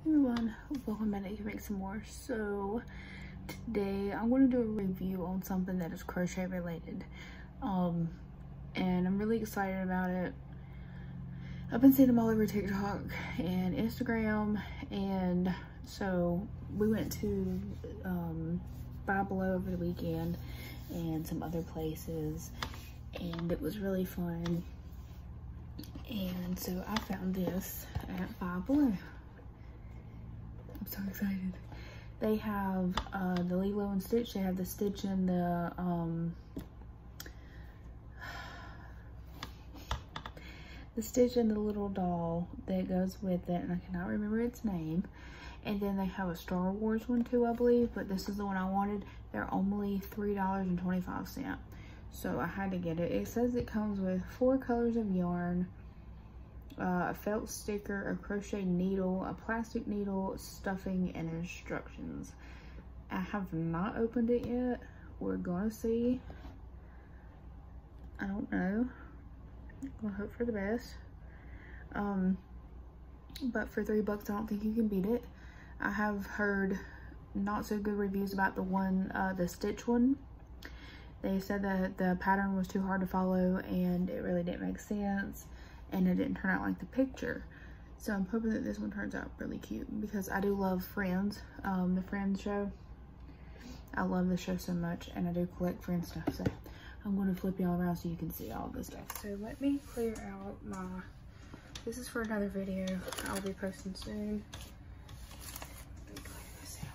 Everyone, welcome back to Make Some More. So today I'm going to do a review on something that is crochet related, and I'm really excited about it. I've been seeing them all over TikTok and Instagram, and so we went to Five Below over the weekend and some other places, and it was really fun. And so I found this at Five Below. I'm so excited. They have the Lilo and Stitch. They have the Stitch and the Stitch and the little doll that goes with it, and I cannot remember its name. And then they have a Star Wars one too, I believe, but this is the one I wanted. They're only $3.25, so I had to get it. It says it comes with 4 colors of yarn, a felt sticker, a crochet needle, a plastic needle, stuffing, and instructions. I have not opened it yet. We're gonna see. I don't know. I'm gonna hope for the best. But for $3, I don't think you can beat it. I have heard not so good reviews about the one, the Stitch one. They said that the pattern was too hard to follow and it really didn't make sense, and it didn't turn out like the picture. So I'm hoping that this one turns out really cute, because I do love Friends, the Friends show. I love the show so much, and I do collect Friends stuff. So I'm going to flip y'all around so you can see all this stuff. So let me clear out my, this is for another video I'll be posting soon. Let me clear this out.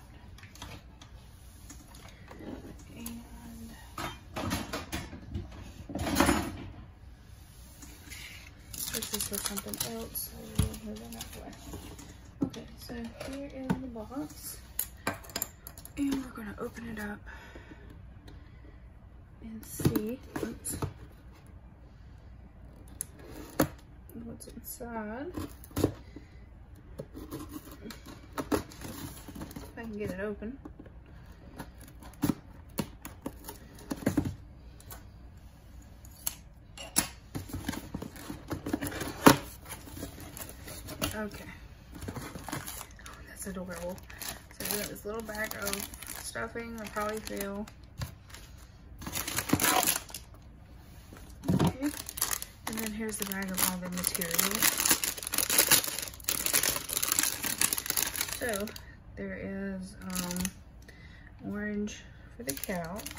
This is for something else, so we'll move that way. Okay, so here is the box, and we're gonna open it up and see what's inside. If I can get it open. Okay, that's adorable. So we got this little bag of stuffing, I probably feel. Okay, and then here's the bag of all the materials. So there is orange for the couch,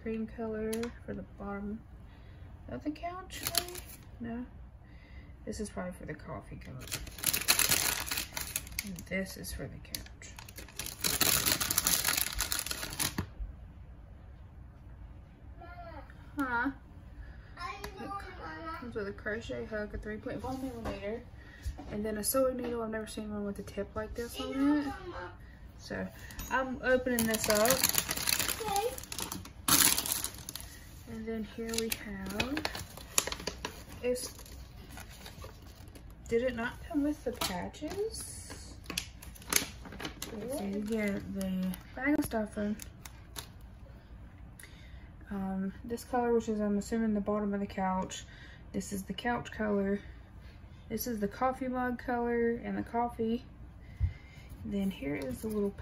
cream color for the bottom of the couch, maybe? No. This is probably for the coffee cup. And this is for the couch. Huh? It comes with a crochet hook, a 3.1mm, and then a sewing needle. I've never seen one with a tip like this on it. So I'm opening this up. And then here we have, did it not come with the patches? So you get the bag of stuffing. This color, which is, I'm assuming, the bottom of the couch. This is the couch color. This is the coffee mug color and the coffee. Then here is the little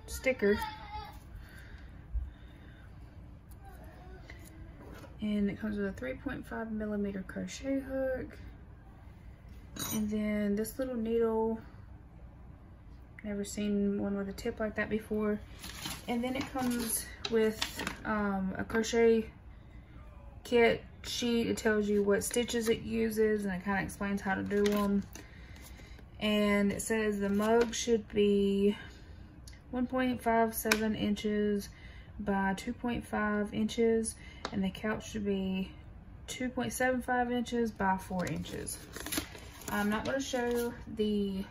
sticker. And it comes with a 3.5mm crochet hook. And then this little needle, never seen one with a tip like that before. And then it comes with a crochet kit sheet. It tells you what stitches it uses, and it kind of explains how to do them. And it says the mug should be 1.57 inches by 2.5 inches, and the couch should be 2.75 inches by 4 inches. I'm not going to show the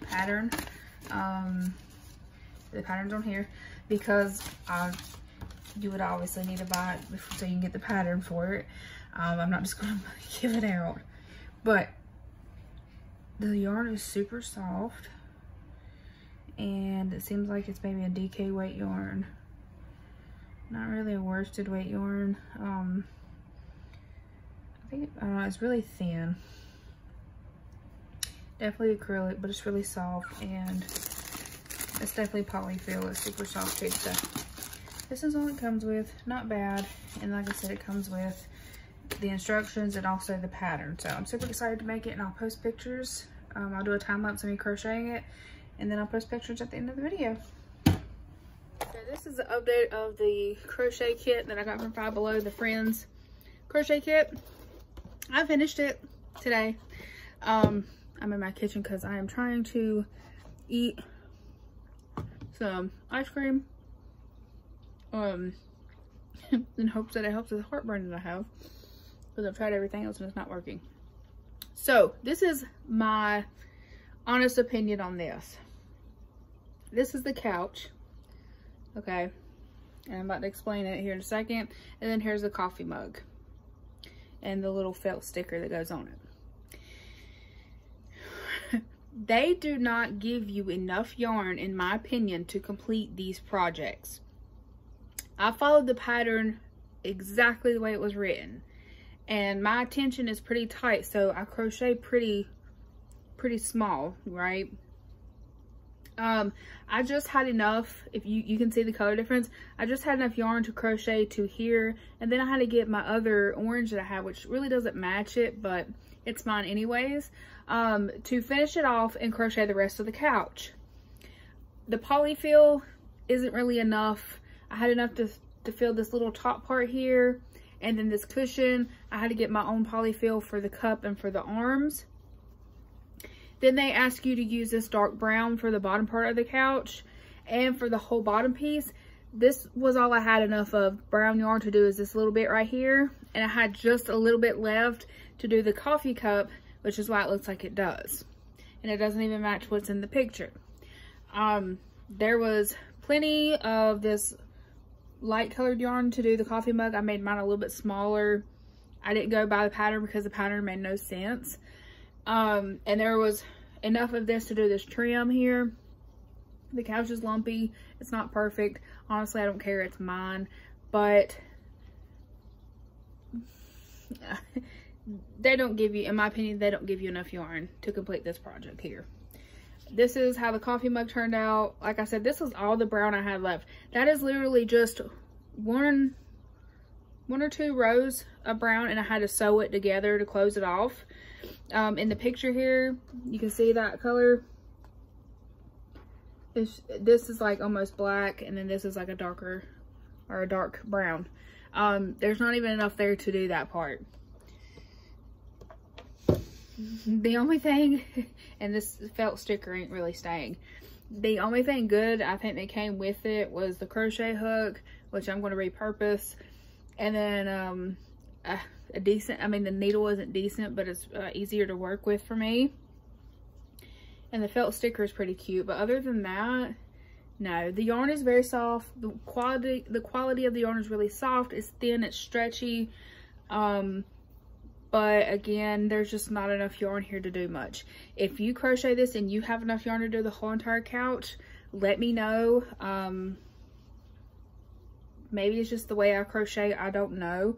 pattern, the pattern's on here, because you would obviously need to buy it so you can get the pattern for it. I'm not just going to give it out, but the yarn is super soft, and it seems like it's maybe a DK weight yarn, not really a worsted weight yarn. I think it's really thin. Definitely acrylic, but it's really soft, and it's definitely polyfill. It's super soft too. So this is all it comes with. Not bad. And like I said, it comes with the instructions and also the pattern. So I'm super excited to make it, and I'll post pictures. I'll do a time lapse of me crocheting it, and then I'll post pictures at the end of the video. So this is the update of the crochet kit that I got from Five Below, the Friends crochet kit. I finished it today. I'm in my kitchen because I am trying to eat some ice cream in hopes that it helps with the heartburn that I have, because I've tried everything else and it's not working. So this is my honest opinion on this. This is the couch, okay, and I'm about to explain it here in a second. And then here's the coffee mug and the little felt sticker that goes on it. They do not give you enough yarn, in my opinion, to complete these projects. I followed the pattern exactly the way it was written, and my attention is pretty tight, so I crochet pretty small, right? I just had enough, if you can see the color difference, I just had enough yarn to crochet to here, and then I had to get my other orange that I have, which really doesn't match it, but it's mine anyways, to finish it off and crochet the rest of the couch. The polyfill isn't really enough. I had enough to fill this little top part here, and then this cushion. I had to get my own polyfill for the cup and for the arms. Then they ask you to use this dark brown for the bottom part of the couch and for the whole bottom piece. This was all I had enough of brown yarn to do, is this little bit right here, and I had just a little bit left to do the coffee cup, which is why it looks like it does, and it doesn't even match what's in the picture. There was plenty of this light colored yarn to do the coffee mug. I made mine a little bit smaller. I didn't go by the pattern because the pattern made no sense. And there was enough of this to do this trim here. The couch is lumpy. It's not perfect. Honestly, I don't care. It's mine. But they don't give you, in my opinion, they don't give you enough yarn to complete this project here. This is how the coffee mug turned out. Like I said, this was all the brown I had left. That is literally just one or two rows of brown, and I had to sew it together to close it off. In the picture here, you can see that color. This is like almost black, and then this is like a darker, or a dark brown. There's not even enough there to do that part. The only thing, and this felt sticker ain't really staying, the only thing good I think that came with it was the crochet hook, which I'm going to repurpose, and then a decent, I mean, the needle isn't decent, but it's easier to work with for me, and the felt sticker is pretty cute. But other than that, no. The yarn is very soft. The quality of the yarn is really soft. It's thin, it's stretchy, but again, there's just not enough yarn here to do much. If you crochet this and you have enough yarn to do the whole entire couch, let me know. Maybe it's just the way I crochet, I don't know.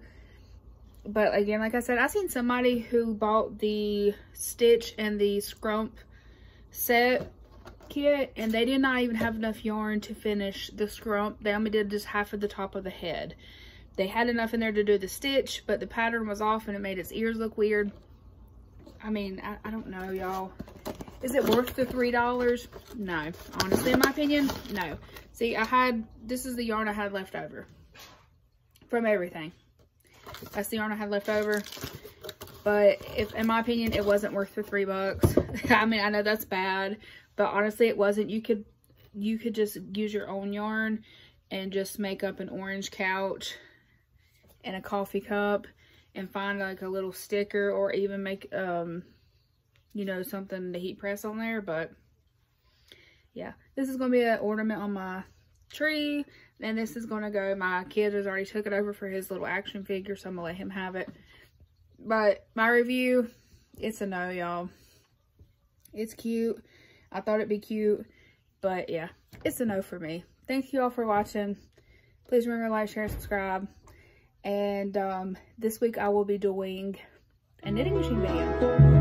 But again, like I said, I seen somebody who bought the stitch and the scrump set kit, and they did not even have enough yarn to finish the scrump. They only did just half of the top of the head. They had enough in there to do the stitch, but the pattern was off and it made its ears look weird. I mean, I don't know, y'all. Is it worth the $3? No. Honestly, in my opinion, no. See, this is the yarn I had left over from everything. That's the yarn I had left over. But in my opinion, it wasn't worth the $3. I mean, I know that's bad, but honestly, it wasn't. You could just use your own yarn and just make up an orange couch and a coffee cup and find like a little sticker, or even make you know, something to heat press on there. But yeah, this is gonna be an ornament on my tree, and this is gonna go, my kid has already took it over for his little action figure, so I'm gonna let him have it. But my review, it's a no, y'all. It's cute. I thought it'd be cute, but yeah, it's a no for me. Thank you all for watching. Please remember to like, share, and subscribe. And this week I will be doing a knitting machine video.